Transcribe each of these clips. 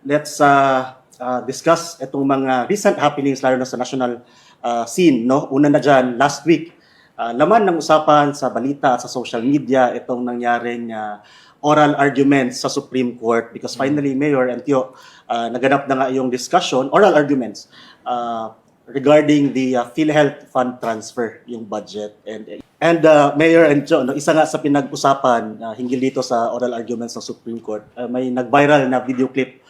let's discuss itong mga recent happenings lalo na sa national scene, no? Una na dyan, last week, laman ng usapan sa balita at sa social media itong nangyaring oral arguments sa Supreme Court because finally, Mayor and Tio, naganap na nga yung discussion, oral arguments, regarding the PhilHealth Fund transfer, yung budget. And Mayor and Tio, no, isa nga sa pinag-usapan hinggil dito sa oral arguments ng Supreme Court, may nag-viral na video clip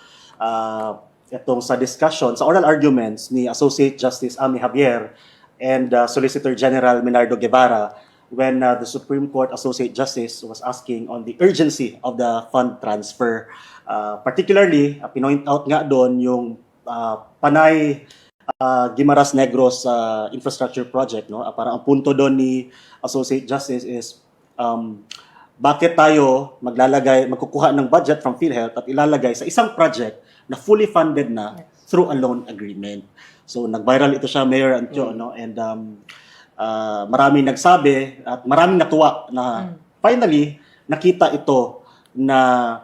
itong sa discussion, sa oral arguments ni Associate Justice Amy Javier and Solicitor General Minardo Guevara when the Supreme Court Associate Justice was asking on the urgency of the fund transfer. Particularly, pinoint out nga doon yung Panay Guimaras Negros infrastructure project. No? Parang ang punto doon ni Associate Justice is bakit tayo magkukuha ng budget from PhilHealth at ilalagay sa isang project na fully funded na through a loan agreement. So nag-viral ito siya, Mayor Antio, no? And maraming nagsabi at maraming natuwa na finally nakita ito na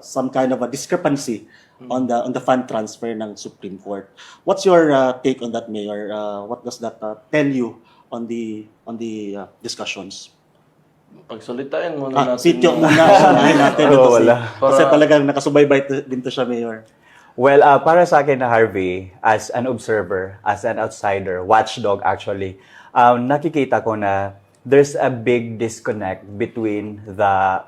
some kind of a discrepancy on the fund transfer ng Supreme Court. What's your take on that, Mayor? What does that tell you on the discussions? Pagsalitain muna natin. Sityo muna, unahin natin ito. Kasi talagang nakasubaybay din to siya, Mayor. Well, para sa akin na Harvey, as an observer, as an outsider, watchdog actually, nakikita ko na there's a big disconnect between the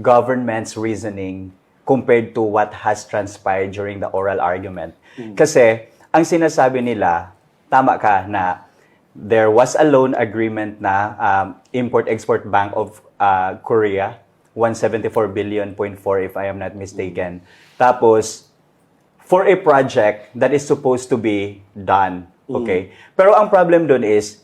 government's reasoning compared to what has transpired during the oral argument. Kasi, ang sinasabi nila, tama ka na there was a loan agreement na Import-Export Bank of Korea, 174.4 billion if I am not mistaken. Tapos, for a project that is supposed to be done. Okay? Pero ang problem doon is,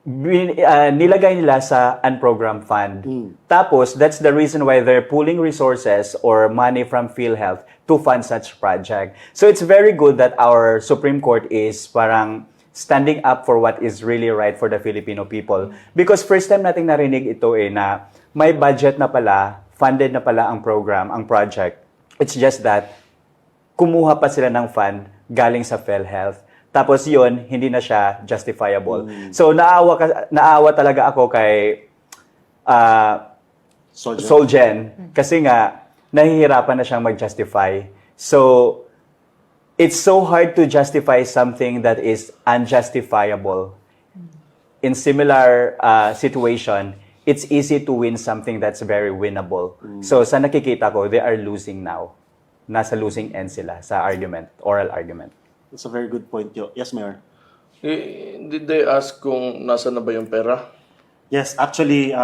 nilagay nila sa unprogrammed fund. Tapos, that's the reason why they're pooling resources or money from PhilHealth to fund such project. So, it's very good that our Supreme Court is parang standing up for what is really right for the Filipino people. Because first time nating narinig ito na may budget na pala, funded na pala ang program, ang project. It's just that, kumuha pa sila ng fund galing sa PhilHealth. Tapos yun, hindi na siya justifiable. So naawa talaga ako kay Solgen kasi nga nahihirapan na siyang mag-justify. So it's so hard to justify something that is unjustifiable. In similar situation, it's easy to win something that's very winnable. So sa nakikita ko, they are losing now. Nasa losing end sila sa argument, oral argument. That's a very good point, Yo. Yes, Mayor. Did they ask kung nasa na ba yung pera? Yes, actually,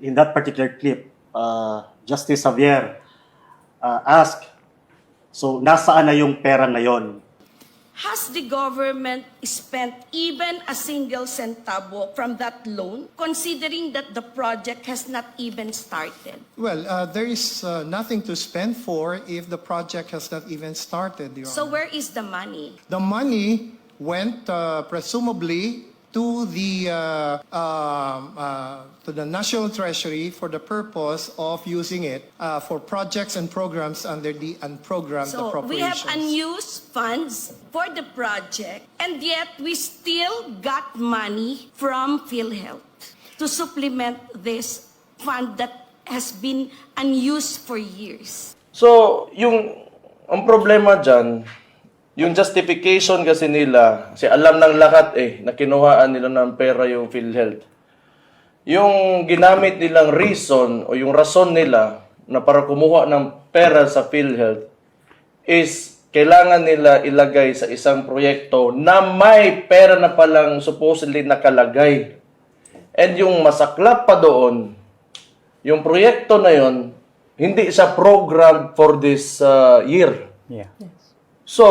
in that particular clip, Justice Javier asked, so nasaan na yung pera ngayon? Has the government spent even a single centavo from that loan, considering that the project has not even started? Well, there is nothing to spend for if the project has not even started, Your So Honor. where is the money? The money went presumably to the National Treasury for the purpose of using it for projects and programs under the unprogrammed So we have appropriations. unused funds for the project, and yet we still got money from PhilHealth to supplement this fund that has been unused for years. So, ang problema dyan, yung justification kasi nila, kasi alam ng lahat na kinuhaan nila ng pera yung PhilHealth. Yung ginamit nilang reason o yung rason nila na para kumuha ng pera sa PhilHealth is kailangan nila ilagay sa isang proyekto na may pera na palang supposedly nakalagay. And yung masaklap pa doon, yung proyekto na yon hindi siya programmed for this year. Yeah. So,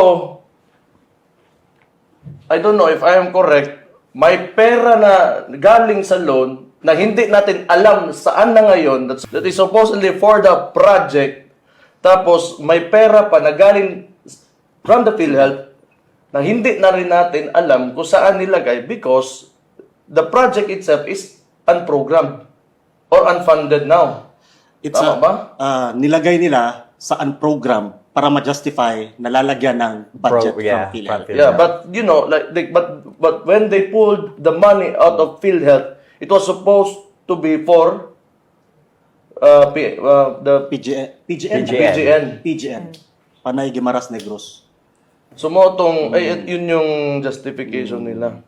I don't know if I am correct, may pera na galing sa loan na hindi natin alam saan na ngayon that is supposedly for the project. Tapos, may pera pa na galing from the PhilHealth na hindi na rin natin alam kung saan nilagay because the project itself is unprogrammed or unfunded now. It's Tama ba? nilagay nila sa unprogrammed para ma-justify na lalagyan ng budget Yeah, from PhilHealth. from Yeah, but you know, but when they pulled the money out of PhilHealth, it was supposed to be for the PGN. Panay Guimaras Negros. sumotong yun yung justification nila.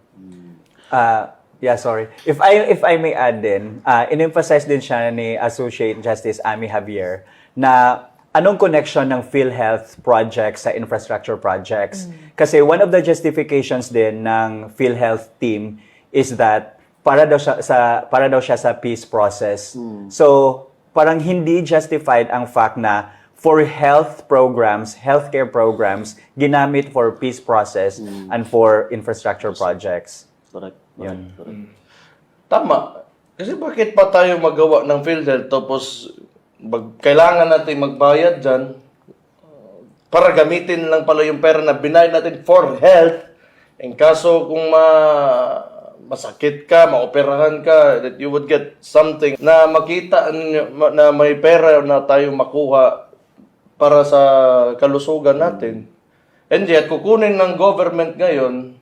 Yeah, sorry. If I may add din, in-emphasize din siya ni Associate Justice Amy Javier na anong connection ng PhilHealth projects sa infrastructure projects. Kasi one of the justifications din ng PhilHealth team is that para daw siya sa peace process. So, parang hindi justified ang fact na for health programs, healthcare programs, ginamit for peace process and for infrastructure projects. Correct. Yun. Correct. Tama. Kasi bakit pa tayo magawa ng PhilHealth tapos kailangan natin magbayad dyan para gamitin lang pala yung pera na binayad natin for health. In kaso kung masakit ka, maoperahan ka, that you would get something na makita na may pera na tayo makuha para sa kalusugan natin. And yet, kukunin ng government ngayon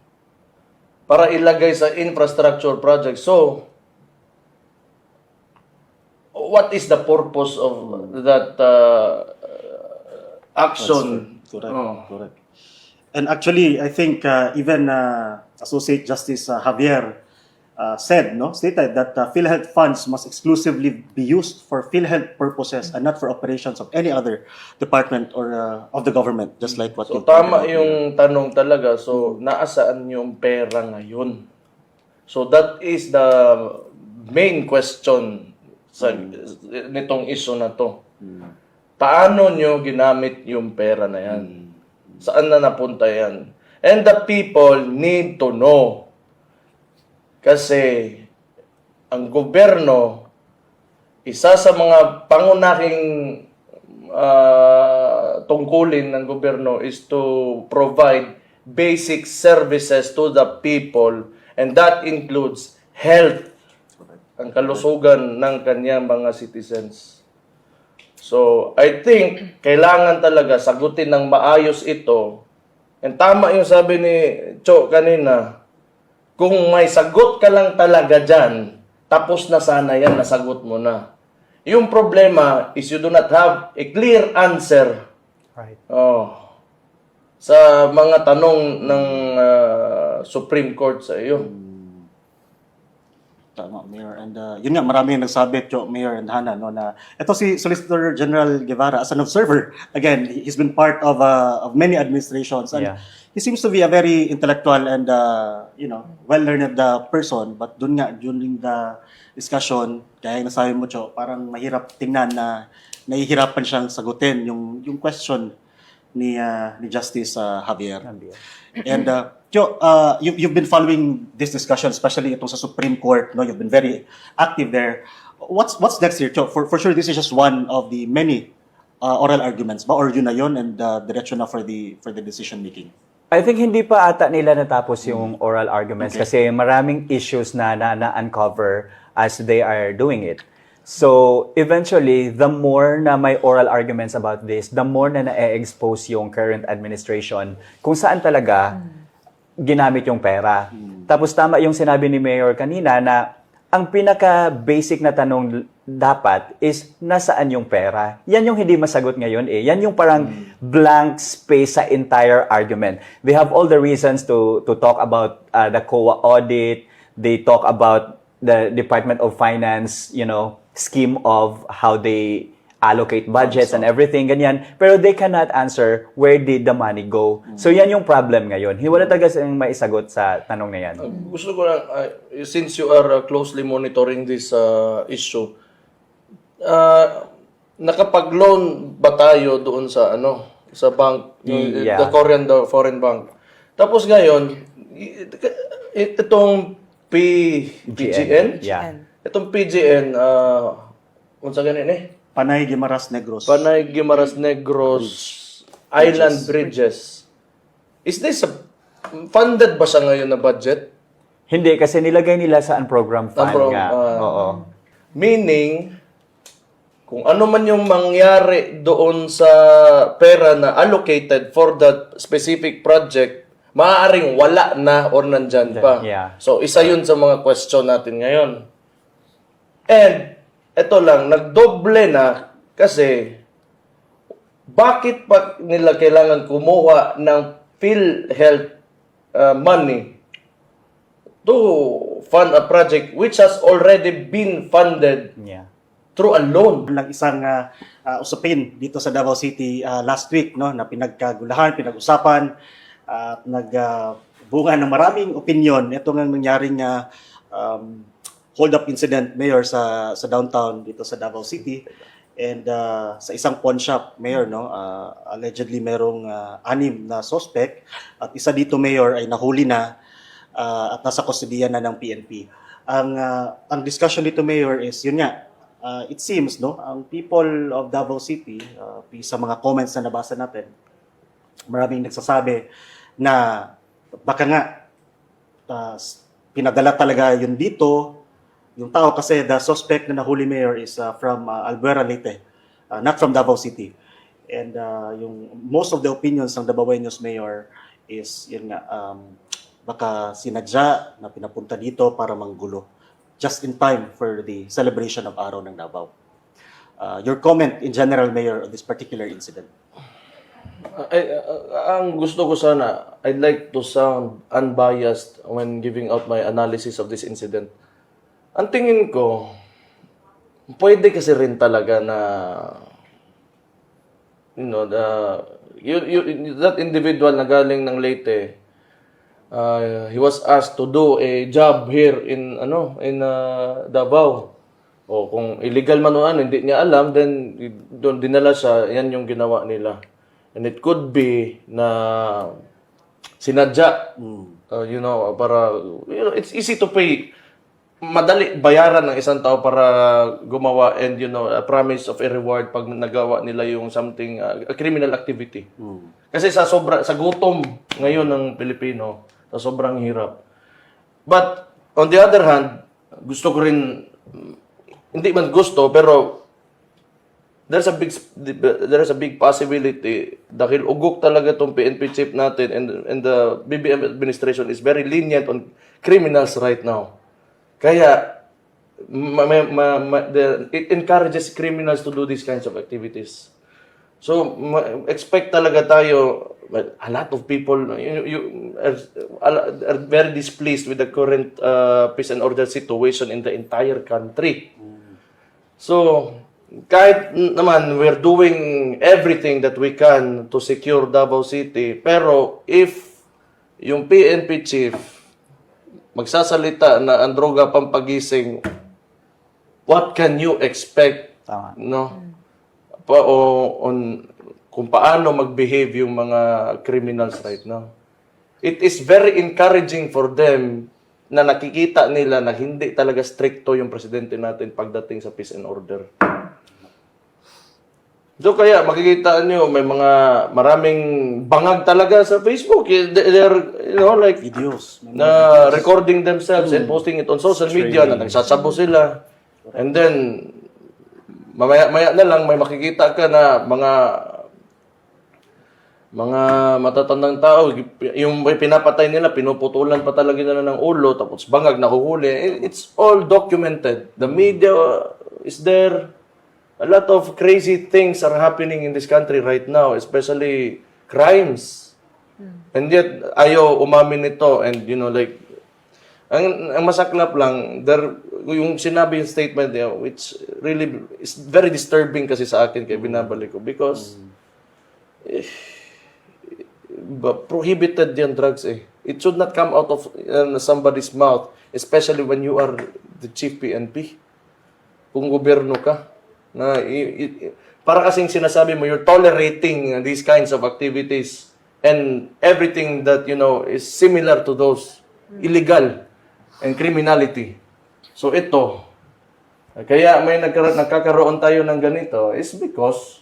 para ilagay sa infrastructure project. So, what is the purpose of that action? Correct. Oh. Correct. And actually, I think even Associate Justice Javier stated that PhilHealth funds must exclusively be used for PhilHealth purposes and not for operations of any other department or of the government, just like what So, you tama yung tanong talaga. So, naasaan yung pera ngayon? So, that is the main question sa nitong issue na to. Paano nyo ginamit yung pera na yan? Saan na napunta yan? And the people need to know. Kasi ang gobyerno, isa sa mga pangunahing tungkulin ng gobyerno is to provide basic services to the people, and that includes health, ang kalusugan ng kanyang mga citizens. So, I think kailangan talaga sagutin ng maayos ito. And tama yung sabi ni Cho kanina, kung may sagot ka lang talaga dyan, tapos na sana yan, nasagot mo na. Yung problema is you do not have a clear answer Right. sa mga tanong ng Supreme Court sa iyo. Tama, Mayor. And yun nga, marami yung nagsabi, Mayor and Hannah, no, na ito si Solicitor General Guevara as an observer. Again, he's been part of many administrations. And he seems to be a very intellectual and, well-learned person. But dun nga, during the discussion, kaya yung nasabi mo, Cho, parang mahirap tingnan na nahihirapan siyang sagutin yung question ni Justice Javier. And Cho, you've been following this discussion, especially itong sa Supreme Court. No, you've been very active there. What's next here, Cho? For sure, this is just one of the many oral arguments. Ba, or yun na yun, and diretso na for the decision making? I think hindi pa ata nila natapos yung oral arguments kasi maraming issues na na-uncover as they are doing it. So, eventually, the more na may oral arguments about this, the more na na-expose yung current administration kung saan talaga ginamit yung pera. Tapos tama yung sinabi ni Mayor kanina na ang pinaka-basic na tanong dapat is nasaan yung pera. Yan yung hindi masagot ngayon eh. Yan yung parang blank space sa entire argument. They have all the reasons to talk about the COA audit. They talk about the Department of Finance, scheme of how they allocate budgets and everything, ganyan. Pero they cannot answer where did the money go. So yan yung problem ngayon. Wala talaga silang maisagot sa tanong na yan. Gusto ko lang, since you are closely monitoring this issue, nakapag-loan ba tayo doon sa sa bank, the Korean foreign bank? Tapos ngayon, itong PGN? Yeah. Itong PGN, unsa ganin Panay Guimaras Negros. Panay Guimaras Negros Island Bridges. Is this funded ba siya ngayon na budget? Hindi, kasi nilagay nila sa unprogrammed fund nga. Oo. Meaning, kung ano man yung mangyari doon sa pera na allocated for that specific project, maaaring wala na or nandyan pa. Yeah. So, isa yun sa mga question natin ngayon. And, eto lang, nagdoble na kasi bakit pa nila kailangan kumuha ng PhilHealth money to fund a project which has already been funded Yeah. through a loan? Ng isang usapin dito sa Davao City last week, no, na pinagkagulahan, pinag-usapan at nagbunga ng maraming opinion. Ito nga nangyaring hold-up incident, Mayor, sa downtown dito sa Davao City. And sa isang pawn shop, Mayor, no, allegedly merong 6 na suspect at isa dito, Mayor, ay nahuli na at nasa kustodiya na ng PNP. Ang discussion dito, Mayor, is yun nga, it seems, no, ang people of Davao City, sa mga comments na nabasa natin, maraming nagsasabi na baka nga pinadala talaga yun dito. Yung tao kasi, the suspect na nahuli, Mayor, is from Albuera, Leyte, not from Davao City. And yung most of the opinions ng Davaoenos, Mayor, is yun nga, baka sinadya na pinapunta dito para manggulo. Just in time for the celebration of Araw ng Davao. Your comment in general, Mayor, on this particular incident? Ang gusto ko sana, I'd like to sound unbiased when giving out my analysis of this incident. Ang tingin ko, pwede kasi rin talaga na, you know, that individual na galing ng Leyte, he was asked to do a job here in Davao. O kung illegal man o ano, hindi niya alam, then doon dinala siya, yan yung ginawa nila. And it could be na sinadya, you know, para, you know, it's easy to pay. Madali bayaran ng isang tao para gumawa and, you know, a promise of a reward pag nagawa nila yung something, a criminal activity. Kasi sa gutom ngayon ng Pilipino, sa sobrang hirap. But, on the other hand, gusto ko rin, hindi man gusto, pero there's a big possibility dahil ugok talaga tong PNP chief natin and the BBM administration is very lenient on criminals right now. Kaya it encourages criminals to do these kinds of activities. So expect talaga tayo, a lot of people are very displeased with the current peace and order situation in the entire country. So kahit naman we're doing everything that we can to secure Davao City, pero if yung PNP chief magsasalita na ang droga pampagising, what can you expect? Tama. No? Kung paano mag-behave yung mga criminals right now. It is very encouraging for them na nakikita nila na hindi talaga stricto yung presidente natin pagdating sa peace and order. So kaya makikita niyo may maraming bangag talaga sa Facebook. They're, you know, like Videos. na recording themselves and posting it on social media na nagsasabo sila. And then maya na lang may makikita ka na mga matatandang tao, yung pinapatay nila, pinuputulan pa talaga nila ng ulo, tapos bangag nahuhuli. It's all documented. The media is there. A lot of crazy things are happening in this country right now, especially crimes. And yet, ayaw umamin nito. And, you know, like, ang masaklap lang, yung sinabi yung statement niya, which really is very disturbing kasi sa akin, kaya binabalik ko. Because, prohibited yung drugs eh. It should not come out of somebody's mouth, especially when you are the chief PNP. Kung gobyerno ka. Para kasing sinasabi mo, you're tolerating these kinds of activities and everything that, you know, is similar to those illegal and criminality. So ito, kaya may nagkakaroon tayo ng ganito is because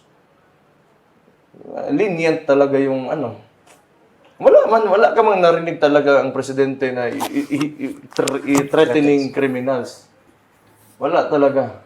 lenient talaga yung ano. Wala ka mang narinig talaga ang presidente na threatening criminals. Wala talaga.